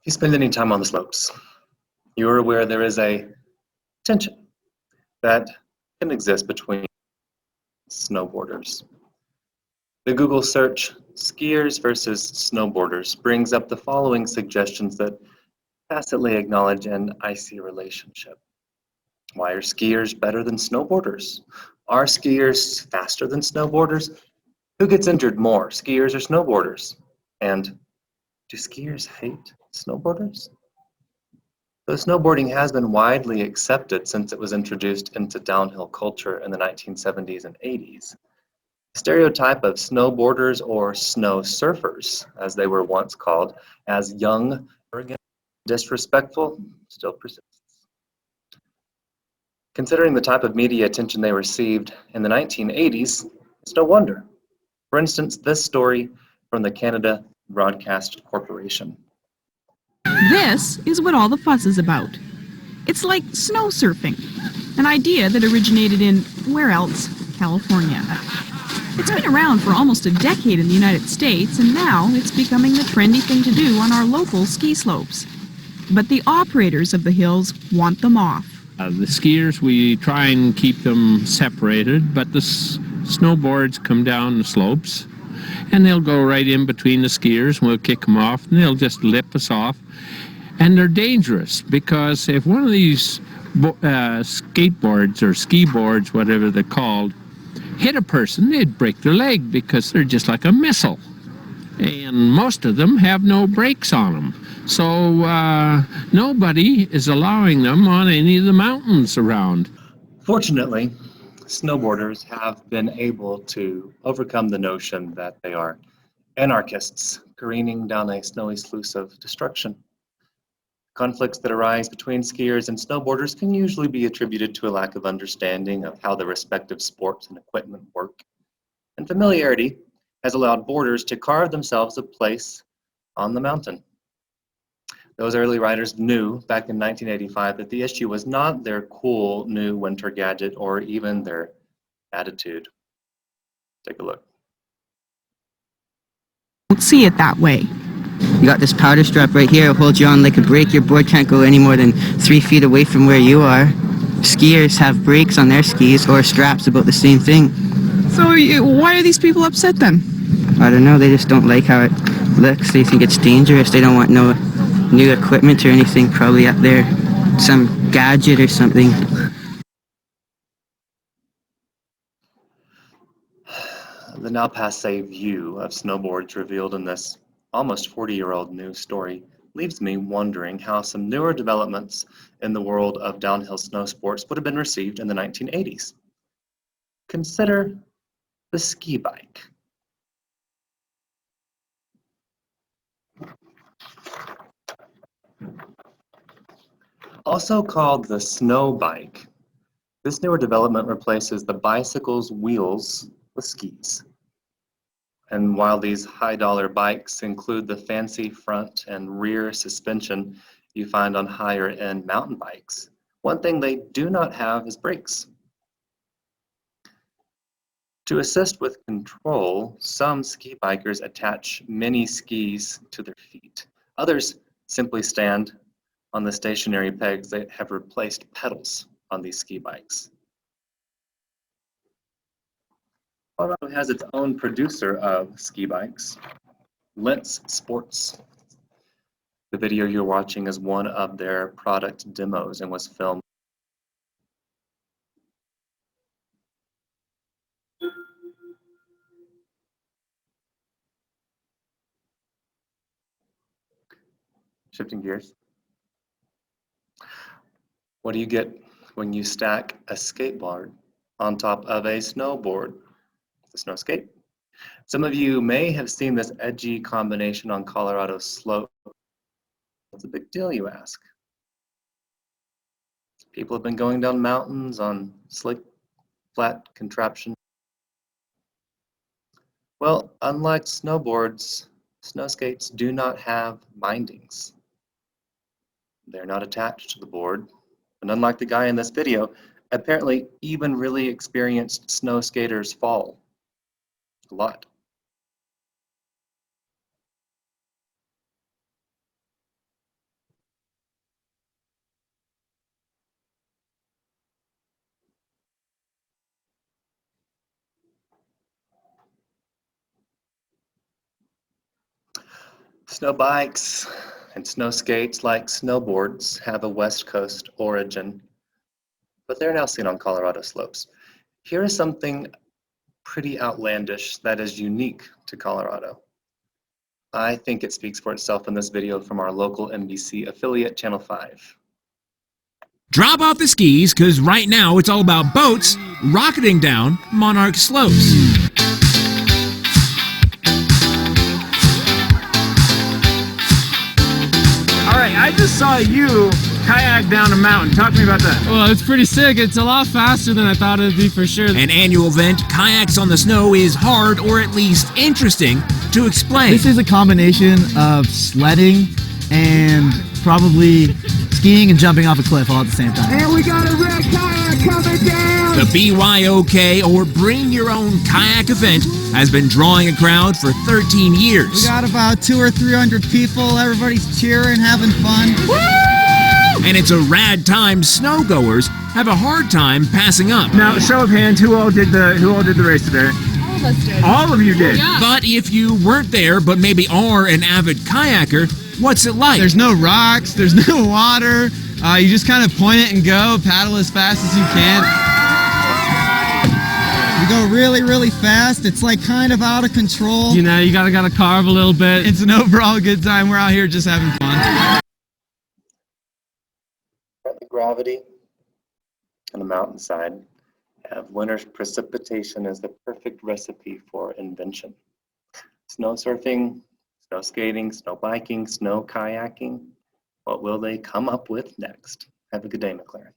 If you spend any time on the slopes, you are aware there is a tension that can exist between snowboarders. The Google search skiers versus snowboarders brings up the following suggestions that tacitly acknowledge an icy relationship. Why are skiers better than snowboarders? Are skiers faster than snowboarders? Who gets injured more, skiers or snowboarders? And do skiers hate snowboarders? Though snowboarding has been widely accepted since it was introduced into downhill culture in the 1970s and 80s, the stereotype of snowboarders or snow surfers, as they were once called, as young, arrogant, disrespectful, still persists. Considering the type of media attention they received in the 1980s, it's no wonder. For instance, this story from the Canada Broadcast Corporation. This is what all the fuss is about. It's like snow surfing, an idea that originated in, where else? California. It's been around for almost a decade in the United States, and now it's becoming the trendy thing to do on our local ski slopes. But the operators of the hills want them off. The skiers, we try and keep them separated, but the snowboards come down the slopes, and they'll go right in between the skiers, and we'll kick them off, and they'll just lip us off. And they're dangerous, because if one of these skateboards or ski boards, whatever they're called, hit a person, they'd break their leg, because they're just like a missile. And most of them have no brakes on them. So nobody is allowing them on any of the mountains around. Fortunately, snowboarders have been able to overcome the notion that they are anarchists careening down a snowy sluice of destruction. Conflicts that arise between skiers and snowboarders can usually be attributed to a lack of understanding of how the respective sports and equipment work. And familiarity has allowed boarders to carve themselves a place on the mountain. Those early riders knew back in 1985 that the issue was not their cool new winter gadget or even their attitude. Take a look. Don't see it that way. You got this powder strap right here, it holds you on like a brake. Your board can't go any more than 3 feet away from where you are. Skiers have brakes on their skis, or straps about the same thing. So why are these people upset then? I don't know, they just don't like how it looks. They think it's dangerous. They don't want no new equipment or anything probably up there. Some gadget or something. The now passé view of snowboards revealed in this almost 40-year-old news story leaves me wondering how some newer developments in the world of downhill snow sports would have been received in the 1980s. Consider the ski bike. Also called the snow bike, this newer development replaces the bicycle's wheels with skis. And while these high-dollar bikes include the fancy front and rear suspension you find on higher-end mountain bikes, one thing they do not have is brakes. To assist with control, some ski bikers attach mini skis to their feet. Others simply stand on the stationary pegs that have replaced pedals on these ski bikes. Colorado has its own producer of ski bikes, Lentz Sports. The video you're watching is one of their product demos and was filmed. Shifting gears. What do you get when you stack a skateboard on top of a snowboard? The snow skate. Some of you may have seen this edgy combination on Colorado slope. What's the big deal, you ask? People have been going down mountains on slick, flat contraption. Well, unlike snowboards, snow skates do not have bindings. They're not attached to the board. And unlike the guy in this video, apparently even really experienced snow skaters fall. A lot. Snow bikes and snow skates, like snowboards, have a West Coast origin, but they're now seen on Colorado slopes. Here is something pretty outlandish that is unique to Colorado. I think it speaks for itself in this video from our local NBC affiliate, Channel 5. Drop off the skis, because right now it's all about boats rocketing down Monarch slopes. All right, I just saw you kayak down a mountain. Talk to me about that. Well, it's pretty sick. It's a lot faster than I thought it would be for sure. An annual event, Kayaks on the Snow, is hard, or at least interesting, to explain. This is a combination of sledding and probably skiing and jumping off a cliff all at the same time. And we got a red kayak coming down! The BYOK, or Bring Your Own Kayak event, has been drawing a crowd for 13 years. We got about 200 or 300 people. Everybody's cheering, having fun. Woo! And it's a rad time snowgoers have a hard time passing up. Now, show of hands, who all did the race today? All of us did. All of you did. Yeah. But if you weren't there, but maybe are an avid kayaker, what's it like? There's no rocks, there's no water. You just kind of point it and go, paddle as fast as you can. You go really, really fast. It's like kind of out of control. You know, you gotta carve a little bit. It's an overall good time. We're out here just having fun. The gravity on the mountainside have winter's precipitation as the perfect recipe for invention. Snow surfing, snow skating, snow biking, snow kayaking. What will they come up with next? Have a good day, MacLaren.